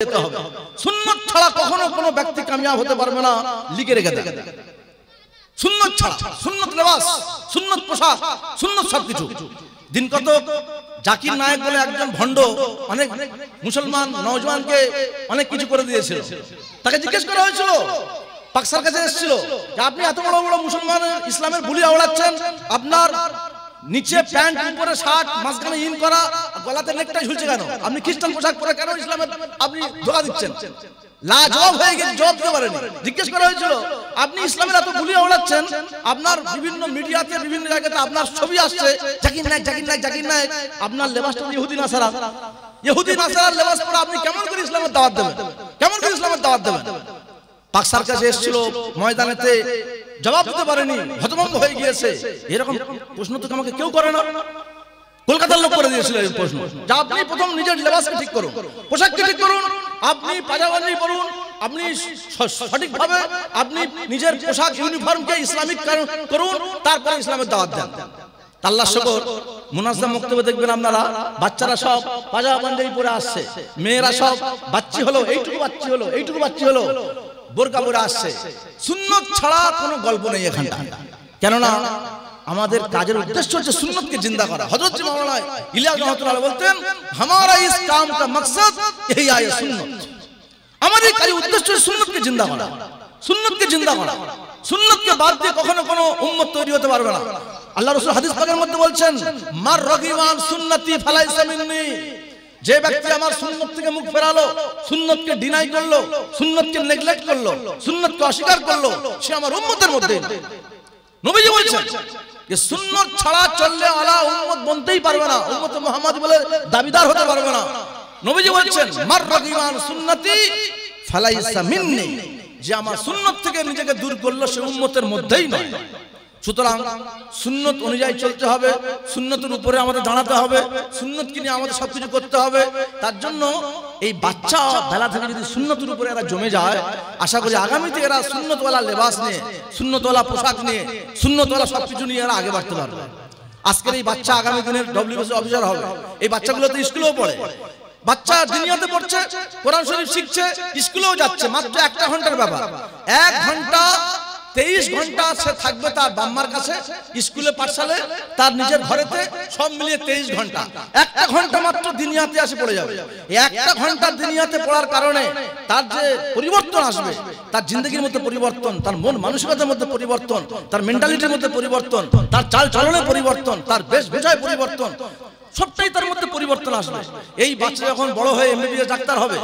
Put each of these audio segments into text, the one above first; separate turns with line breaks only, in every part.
যেতে হবে। সুন্নত ছাড়া কখনো কোনো ব্যক্তি কামিয়াব হতে পারবে না। লিখে রেখে দেন, সুন্নত ছাড়া, সুন্নত লেবাস, সুন্নত পোশাক, সুন্নত সবকিছু। দিন কত জাকির নায়েক বলে একজন ভণ্ড অনেক মুসলমান নওজওয়ানকে অনেক কিছু করে দিয়েছিল। তাকে জিজ্ঞেস করা হয়েছিল, পাকসার কাছে এসেছিল যে আপনি এত বড় বড় মুসলমান ইসলামের বুলি আওড়াচ্ছেন, আপনার নিচে প্যান্ট উপরে শার্ট মাঝখানে ইন করা, গলাতে নেকটাই ঝুলছে কেন? আপনি খ্রিস্টান পোশাক পরে কেন ইসলামের আপনি ধোঁকা দিচ্ছেন? লাজবাব হয়ে গেছে, জবাব দিতে পারেনি। জিজ্ঞেস করা হয়েছিল আপনি ইসলামের এত বুলি আওড়াচ্ছেন, আপনার বিভিন্ন মিডিয়াতে বিভিন্ন জায়গাতে আপনার ছবি আসছে, জাকির নায়েক জাকির নায়েক জাকির নায়েক, আপনার লেবাসটা ইহুদি নাসারা, ইহুদি নাসারার লেবাস পরে আপনি কেমন করে ইসলামের দাওয়াত দেবেন? কেমন করে ইসলামের দাওয়াত দেবেন? পাকসার কাছে এসেছিল, ময়দানেতে জবাব দিতে পারেনি, হতভম্ব হয়ে গিয়েছে। এরকম প্রশ্ন তো আমাকে কেউ করে না। কলকাতার লোক করে দিয়েছিল এই প্রশ্ন, যে আপনি প্রথম নিজের লেবাসকে ঠিক করুন, পোশাককে ঠিক করুন, আপনি পাজামানি পরুন, আপনি সঠিকভাবে আপনি নিজের পোশাক ইউনিফর্মকে ইসলামিক করুন, তারপরে ইসলামের দাওয়াত দেন। আল্লাহর শুকর, মুনাজ্জাম বক্তব্য দেখবেন আপনারা, বাচ্চারা সব পাজামা পাঞ্জাবি পরে আসছে, মেয়েরা সব বাচ্চি হলো, এইটুকু বাচ্চি হলো, এইটুকু বাচ্চি হলো, বোরকা পরে আসছে। সুন্নত ছাড়া কোনো গল্প নেই এখানটা। কেননা আমাদের কাজের উদ্দেশ্য হচ্ছে সুন্নতকে জিন্দা করা। হযরত মাওলানা ইলিয়াস রহমাতুল্লাহ বলতেন, হামারা ইস কাম কা মাকসাদ यही है সুন্নত। আমাদের কাজের উদ্দেশ্য হচ্ছে সুন্নতকে জিন্দা করা, সুন্নতকে জিন্দা করা। সুন্নতকে বাদ দিয়ে কখনো কোনো উম্মত তৈরি হতে পারবে না। আল্লাহ রাসূল হাদিস পাকের মধ্যে বলছেন, মার রাগিবান সুন্নতি ফালাইসা মিন্নি, যে ব্যক্তি আমার সুন্নত থেকে মুখ ফেরালো, সুন্নতকে ডিনাই করলো, সুন্নতকে নেগলেক্ট করলো, সুন্নতকে অস্বীকার করলো, সে আমার উম্মতের মধ্যে। নবীজি বলেছেন যে সুন্নত ছাড়া চললে আলা উম্মত বনতেই পারবে না, উম্মত মুহাম্মদ বলে দাবিদার হতে পারবে না। নবীজি বলেছেন, মার রাগিবান সুন্নতি ফালাইসা মিন্নি, যে আমার সুন্নত থেকে নিজেকে দূর করলো সে উম্মতের মধ্যেই নয়। সুতরাং সুন্নত অনুযায়ী চলতে হবে, সুন্নতের উপরে আমাদের দাঁড়াতে হবে, সুন্নতকে নিয়ে আমাদের সবকিছু করতে হবে। তার জন্য এই বাচ্চা বেলা থেকে যদি সুন্নতের উপরে এরা জমে যায়, আশা করি আগামীতে এরা সুন্নতওয়ালা লেবাস নিয়ে, সুন্নতওয়ালা পোশাক নিয়ে, সুন্নতওয়ালা সবকিছু নিয়ে এরা আগে বাড়তে পারবে। আজকের এই বাচ্চা আগামী দিনের ডব্লিউবিসি অফিসার হবে। এই বাচ্চাগুলো তো স্কুলেও পড়ে, বাচ্চা দুনিয়াতে পড়ছে, কোরআন শরীফ শিখছে, স্কুলেও যাচ্ছে। মাত্র 1 ঘন্টার ব্যাপার, 1 ঘন্টা 23 ঘন্টা সে থাকবে তার বাম্মার কাছে, স্কুলে পাঠশালে, তার নিজের ঘরেতে, সব মিলিয়ে 23 ঘন্টা। 1 ঘন্টা মাত্র দুনিয়াতে আসে পড়ে যাবে। 1 ঘন্টা দুনিয়াতে পড়ার কারণে তার যে পরিবর্তন আসবে, তার জিন্দগির মধ্যে পরিবর্তন, তার মন মানসিকতার মধ্যে পরিবর্তন, তার মেন্টালিটির মধ্যে পরিবর্তন, তার চাল চলনের পরিবর্তন, তার বেশভূষায় পরিবর্তন, সবটাই তার মধ্যে পরিবর্তন আসবে। এই বাচ্চা যখন বড় হয়ে এমবিবিএস ডাক্তার হবে,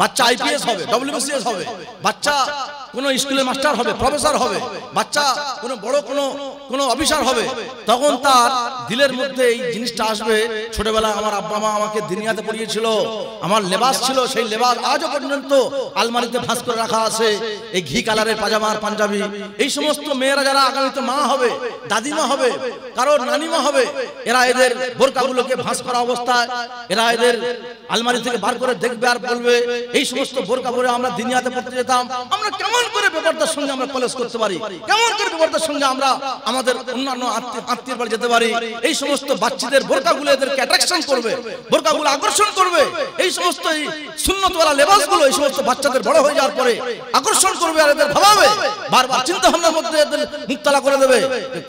বাচ্চা আইপিএস হবে, ডব্লিউবিসিএস হবে, বাচ্চা কোনো স্কুলের মাস্টার হবে, প্রফেসর হবে, বাচ্চা কোনো বড় কোনো অফিসার হবে, তখন তার দিলের মধ্যে এই জিনিসটা আসবে, ছোটবেলায় আমার আব্বা মা আমাকে দুনিয়াতে পড়িয়েছিল, আমার লেবাস ছিল, সেই লেবাস আজও পর্যন্ত আলমারিতে ভাঁজ করে রাখা আছে, এই ঘি কালারের পাজামা আর পাঞ্জাবি। এই সমস্ত মেয়েরা যারা আগামীতে মা হবে, দাদিমা হবে, কারোর নানিমা হবে, এরা এদের বোরকাগুলোকে ভাঁজ করা অবস্থায় এরা এদের আলমারি থেকে বার করে দেখবে আর বলবে, এই সমস্ত বোরকা পরে আমরা দুনিয়াতে পড়তে যেতাম, আমরা কেমন করে ব্যাপারটার সঙ্গে আমরা কলেজ করতে পারি, কেমন করে ব্যাপারটার সঙ্গে আমরা আমাদের অন্যান্য আত্মীয়ের বাড়ি যেতে পারি। এই সমস্ত বাচ্চাদের বোরকাগুলো এদেরকে অ্যাট্রাকশন করবে, বোরকাগুলো আকর্ষণ করবে। এই সমস্ত সুন্নতওয়ালা লেবাসগুলো এই সমস্ত বাচ্চাদের বড় হয়ে যাওয়ার পরে আকর্ষণ করবে আর এদের ভাবাবে, বারবার চিন্তা ভাবনার মধ্যে এদের মুক্তালা করে দেবে।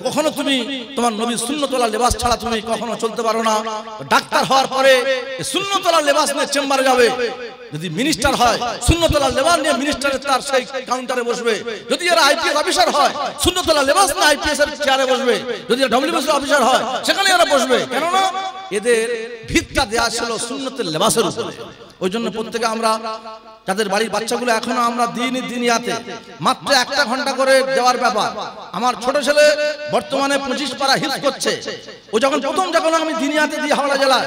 কখনো তুমি তোমার নবীর সুন্নতওয়ালা লেবাস ছাড়া তুমি কখনো চলতে পারো না। ডাক্তার হওয়ার পরে সুন্নতওয়ালা লেবাস নিয়ে চেম্বারে যাবে, যদি মিনিস্টার হয় সুন্নতওয়ালা লেবাস নিয়ে মিনিস্টারের তার সেই কাউন্টারে বসবে, যদি এরা আইপিএস অফিসার হয় সুন্নতওয়ালা লেবাস নিয়ে আইপিএস এর চেয়ারে বসবে, যদি ডব্লিউবিসি অফিসার হয় সেখানে এরা বসবে। কেননা এদের ভিতটা দেয়া ছিল সুন্নতের লেবাসের উপরে। ওই জন্য প্রত্যেকে আমরা যাদের বাড়ির বাচ্চাগুলো এখনো আমরা দিনিয়াতে মাত্র 1 ঘন্টা করে দেওয়ার ব্যাপার। আমার ছোট ছেলে বর্তমানে 25 পারা হিফজ করছে। ও যখন যখন আমি দিনিয়াতে দিই হাওড়া জেলায়,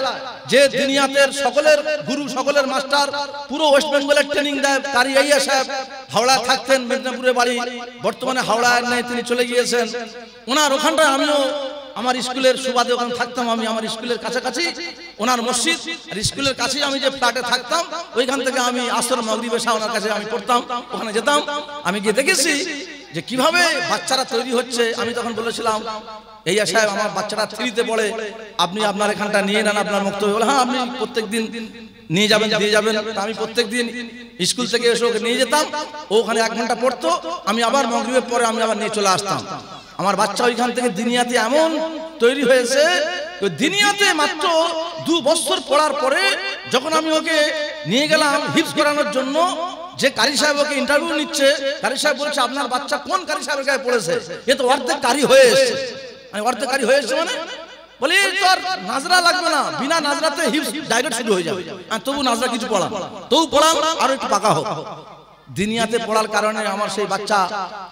যে দিনিয়াতের সকলের গুরু, সকলের মাস্টার, পুরো ওয়েস্ট বেঙ্গলের ট্রেনিং দেয় কারি আইয়া সাহেব, হাওড়ায় থাকতেন, মেদিনীপুরে বাড়ি, বর্তমানে হাওড়ায় নেই, তিনি চলে গিয়েছেন। ওনার ওখানটায় আমিও আমার স্কুলের সুবাদে ওখানে থাকতাম। আমি আমার স্কুলের কাছাকাছি ওনার মসজিদ, আর স্কুলের কাছেই আমি যে ফ্ল্যাটে থাকতাম, ওইখান থেকে আমি আসর মাগরিব এশা ওনার কাছে আমি পড়তাম, ওখানে যেতাম। আমি গিয়ে দেখেছি যে কিভাবে বাচ্চারা তৈরি হচ্ছে। আমি তখন বলেছিলাম, এই সাহেব আমার বাচ্চারা 3 তে পড়ে, আপনি আপনার এখানটা নিয়ে নেন আপনার বক্তব্য। হ্যাঁ, আপনি প্রত্যেকদিন নিয়ে যাবেন দিয়ে যাবেন। আমি প্রত্যেকদিন স্কুল থেকে এসে ওকে নিয়ে যেতাম, ওখানে 1 ঘন্টা পড়তো, আমি আবার মাগরিবের পরে আমি আবার নিয়ে চলে আসতাম। আমার বাচ্চা ওইখান থেকে দিনিয়াতে এমন তৈরি হয়েছে, দিনিয়াতে মাত্র 2 বছর পড়ার পরে যখন আমি ওকে নিয়ে গেলাম হিফজ করানোর জন্য, যে কারি সাহেব ওকে ইন্টারভিউ নিচ্ছে, কারি সাহেব বলছে আপনার বাচ্চা কোন কারি সাহেবের গায়ে পড়েছে? এ তো অর্ধেক কারি হয়ে এসেছে। আমি অর্ধেক কারি হয়ে এসেছে মানে বলি তোর নাজরা লাগবে না, বিনা নাজরাতে হিফজ ডাইরেক্ট শুরু হয়ে যাবে। আর তবু নাজরা কিছু পড়াম, তবু পড়াম আর একটু পাকা হোক। দিনিয়াতে পড়ার কারণে আমার সেই বাচ্চা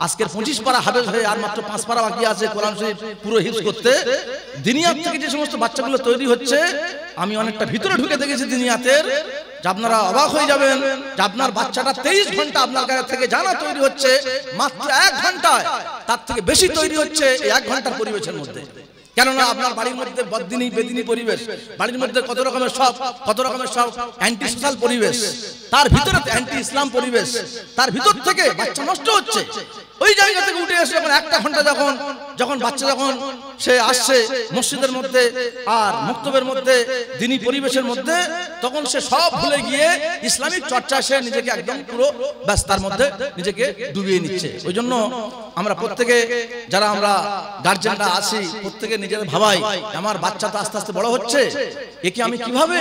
আজকের 25 পারা হাফেজ হয়ে আর মাত্র 5 পারা বাকি আছে কোরআন শরীফ পুরো হিফজ করতে। দিনিয়াত থেকে যে সমস্ত বাচ্চাগুলো তৈরি হচ্ছে, আমি অনেকটা ভিতরে ঢুকে দেখেছি দিনিয়াতের, যে আপনারা অবাক হয়ে যাবেন যে আপনার বাচ্চাটা 23 ঘন্টা আপনার কাছ থেকে জানা তৈরি হচ্ছে, মাত্র 1 ঘন্টায় তার থেকে বেশি তৈরি হচ্ছে এই 1 ঘন্টার পরিবেশের মধ্যে। কেননা আপনার বাড়ির মধ্যে বদিনী বেদিনী পরিবেশ, বাড়ির মধ্যে কত রকমের সব অ্যান্টি সোশ্যাল পরিবেশ, তার ভিতরে অ্যান্টি ইসলাম পরিবেশ, তার ভিতর থেকে বাচ্চা নষ্ট হচ্ছে। ওই জায়গা থেকে উঠে এসে যখন 1টা ঘন্টা যখন বাচ্চা যখন সে আসছে মসজিদের মধ্যে আর মুক্তবের মধ্যে দিনী পরিবেশের মধ্যে, তখন সে সব ভুলে গিয়ে ইসলামিক চর্চা সে নিজেকে একদম পুরো ব্যস্তার মধ্যে নিজেকে ডুবিয়ে নিচ্ছে। ওই জন্য আমরা প্রত্যেকে যারা আমরা গার্জেনরা আছি, প্রত্যেকে নিজের ভাবাই আমার বাচ্চা তো আস্তে আস্তে বড় হচ্ছে, একে আমি কিভাবে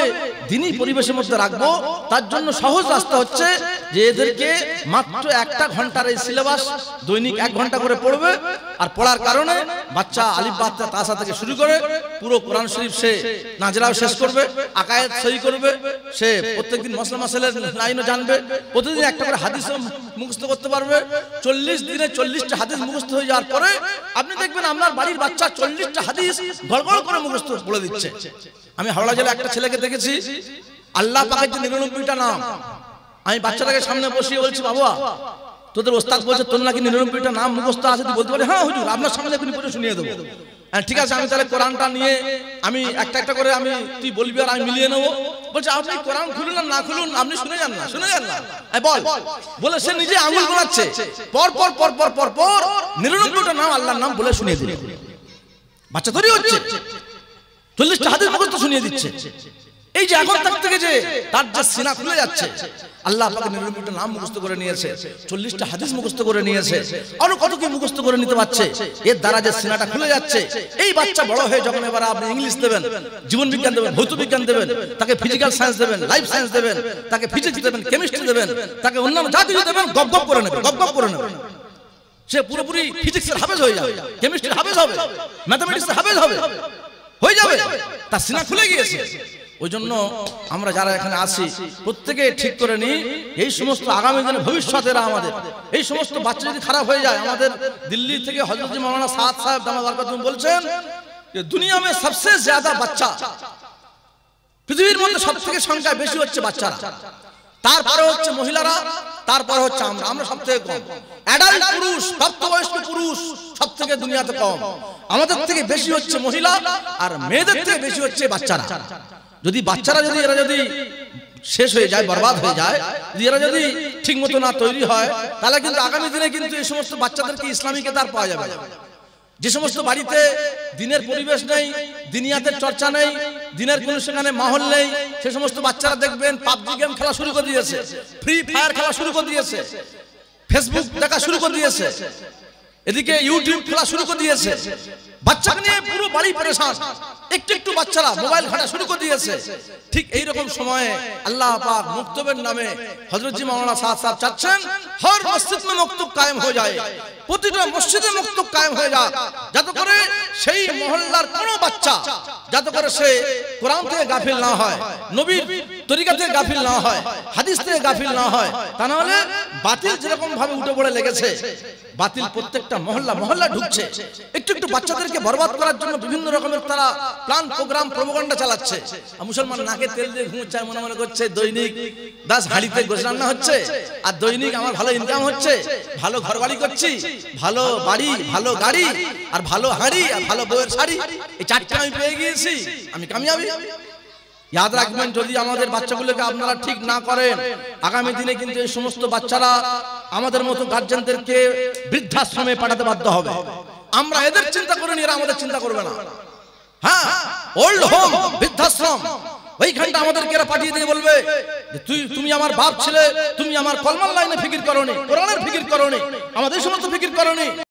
দিনী পরিবেশের মধ্যে রাখবো। তার জন্য সহজ রাস্তা হচ্ছে যে এদেরকে মাত্র 1টা ঘন্টার এই সিলেবাস দৈনিক 1 ঘন্টা করে পড়বে। আর পড়ার কারণে বাচ্চা আলিফ বা তাসা থেকে শুরু করে পুরো কোরআন শরীফ সে নাজরাও শেষ করবে, আকায়েত সহি করবে, সে প্রত্যেকদিন মসলা মাসাইলের লাইনও জানবে, প্রতিদিন একটা করে হাদিসও মুখস্থ করতে পারবে। 40 দিনে 40টা হাদিস মুখস্থ হয়ে যাওয়ার পরে আপনি দেখবেন আপনার বাড়ির বাচ্চা 40টা হাদিস গড়গড় করে মুখস্থ বলে দিচ্ছে। আমি হাওড়া জেলায় একটা ছেলেকে দেখেছি, আল্লাহ পাকের যে 99টা নাম, আমি বাচ্চাটাকে সামনে বসিয়ে বলছি বাবা তোদের ওস্তাদ বলছে তোর নাকি 99টা নাম মুখস্থ আছে, তুই বলতে পারি হ্যাঁ হুজুর আপনার সামনে এখনই পড়ে শুনিয়ে দেবো। ঠিক আছে, আমি তাহলে কোরআনটা নিয়ে আমি একটা করে আমি তুই বলবি আর আমি মিলিয়ে নেবো। বলছে আপনি কোরআন খুলুন আর না খুলুন আপনি শুনে যান না বল বলে সে নিজে আঙুল গোনাচ্ছে, পর 99টা নাম আল্লাহর নাম বলে শুনিয়ে দিল। বাচ্চা তৈরি হচ্ছে, 40টা হাদিস মুখস্থ শুনিয়ে দিচ্ছে। এই যে এখন তার থেকে যে তার যে সিনা খুলে যাচ্ছে, আল্লাহ পাকের 99টা নাম মুখস্থ করে নিয়েছে, 40টা হাদিস মুখস্থ করে নিয়েছে, আরো কত কি মুখস্থ করে নিতে পারছে। এর দ্বারা যে সিনাটা খুলে যাচ্ছে, এই বাচ্চা বড় হয়ে যখন এবার আপনি ইংলিশ দেবেন, জীবন বিজ্ঞান দেবেন, ভৌত বিজ্ঞান দেবেন, তাকে ফিজিক্যাল সায়েন্স দেবেন, লাইফ সায়েন্স দেবেন, তাকে ফিজিক্স দেবেন, কেমিস্ট্রি দেবেন, তাকে অন্যান্য যা কিছু দেবেন গপ গপ করে নেবে। সে পুরোপুরি ফিজিক্সের হাফেজ হয়ে যাবে, কেমিস্ট্রির হাফেজ হবে, ম্যাথমেটিক্সের হাফেজ হয়ে যাবে, তার সিনা খুলে গিয়েছে। ওই জন্য আমরা যারা এখানে আছি প্রত্যেকে ঠিক করে নিই, এই সমস্ত আগামী দিনে ভবিষ্যতেরা আমাদের এই সমস্ত বাচ্চা যদি খারাপ হয়ে যায়, আমাদের দিল্লি থেকে হযরত মাওলানা সাদ সাহেব দামাত বরকাতুহু বলছেন যে দুনিয়া में सबसे ज्यादा বাচ্চা, পৃথিবীর মধ্যে সবথেকে সংখ্যা বেশি হচ্ছে বাচ্চারা, তারপরে হচ্ছে মহিলারা, তারপরে হচ্ছে আমরা সবথেকে কম। অ্যাডাল্ট পুরুষ, প্রাপ্তবয়স্ক পুরুষ সবথেকে দুনিয়াতে কম, আমাদের থেকে বেশি হচ্ছে মহিলা, আর মেয়েদের থেকে বেশি হচ্ছে বাচ্চারা। যদি বাচ্চারা এরা যদি শেষ হয়ে যায়, বরবাদ হয়ে যায়, যদি এরা যদি ঠিক মতো না তৈরি হয়, তাহলে কিন্তু আগামী দিনে কিন্তু এই সমস্ত বাচ্চাদেরকে ইসলামী কেতার পাওয়া যাবে না। যে সমস্ত বাড়িতে দিনের পরিবেশ নেই, দিনিয়াতের চর্চা নেই, দিনের কোনো সেখানে মাহল নেই, সে সমস্ত বাচ্চারা দেখবেন পাবজি গেম খেলা শুরু করে দিয়েছে, ফ্রি ফায়ার খেলা শুরু করে দিয়েছে, ফেসবুক দেখা শুরু করে দিয়েছে, এদিকে ইউটিউব খেলা শুরু করে দিয়েছে, বাচ্চাকে নিয়ে পুরো বাড়ি পরেশান, একটু বাচ্চারা মোবাইল ঘাঁটা শুরু করে দিয়েছে। ঠিক এই রকম সময়ে আল্লাহ পাক মুক্তবের নামে হযরত জি মাওলানা সাদ সাহেব চাচ্ছেন হর মসজিদ में মুক্তব কায়েম হয়ে যায়, প্রতিটা মসজিদে মুক্তব কায়েম হয়ে যায়, যাতে করে সেই মহল্লার কোনো বাচ্চা যাতে করে সে কোরআন থেকে গাফিল না হয়, নবীর তরিকা থেকে গাফিল না হয়, হাদিস থেকে গাফিল না হয়। তা না হলে বাতিল যেরকম ভাবে উঠে পড়ে লেগেছে, বাতিল প্রত্যেকটা মহল্লা ঢুকছে। একটু বাচ্চাদেরকে বরবাদ করার জন্য বিভিন্ন রকমের তারা প্ল্যান প্রোগ্রাম প্রোপাগান্ডা চালাচ্ছে। মুসলমান নাকে তেল দিয়ে ঘুমোচ্ছে, মনে করছে দৈনিক 10 হাঁড়িতে গোশ রান্না হচ্ছে, আর দৈনিক আমার ভালো ইনকাম হচ্ছে, ভালো ঘরবাড়ি করছি, ভালো বাড়ি, ভালো গাড়ি, আর ভালো হাঁড়ি, আর ভালো বউয়ের শাড়ি, এই 4টা আমি পেয়ে গিয়েছি, আমি কামিয়াবি। याद রাখবেন, যদি আমাদের বাচ্চাগুলোকে আপনারা ঠিক না করেন, আগামী দিনে কিন্তু এই সমস্ত বাচ্চারা আমাদের মতো গার্জিয়ানদেরকে বৃদ্ধাশ্রমে পাঠাতে বাধ্য হবে। আমরা এদের চিন্তা করি, এরা আমাদের চিন্তা করবে না। হ্যাঁ, ওল্ড হোম, বৃদ্ধাশ্রম, ওইখানটা আমাদেরকে এরা পাঠিয়ে দিয়ে বলবে যে তুমি আমার বাপ ছিলে, তুমি আমার কলমার লাইনে ফিকির করোনি, কোরআনের ফিকির করোনি, আমাদের সমস্ত ফিকির করোনি।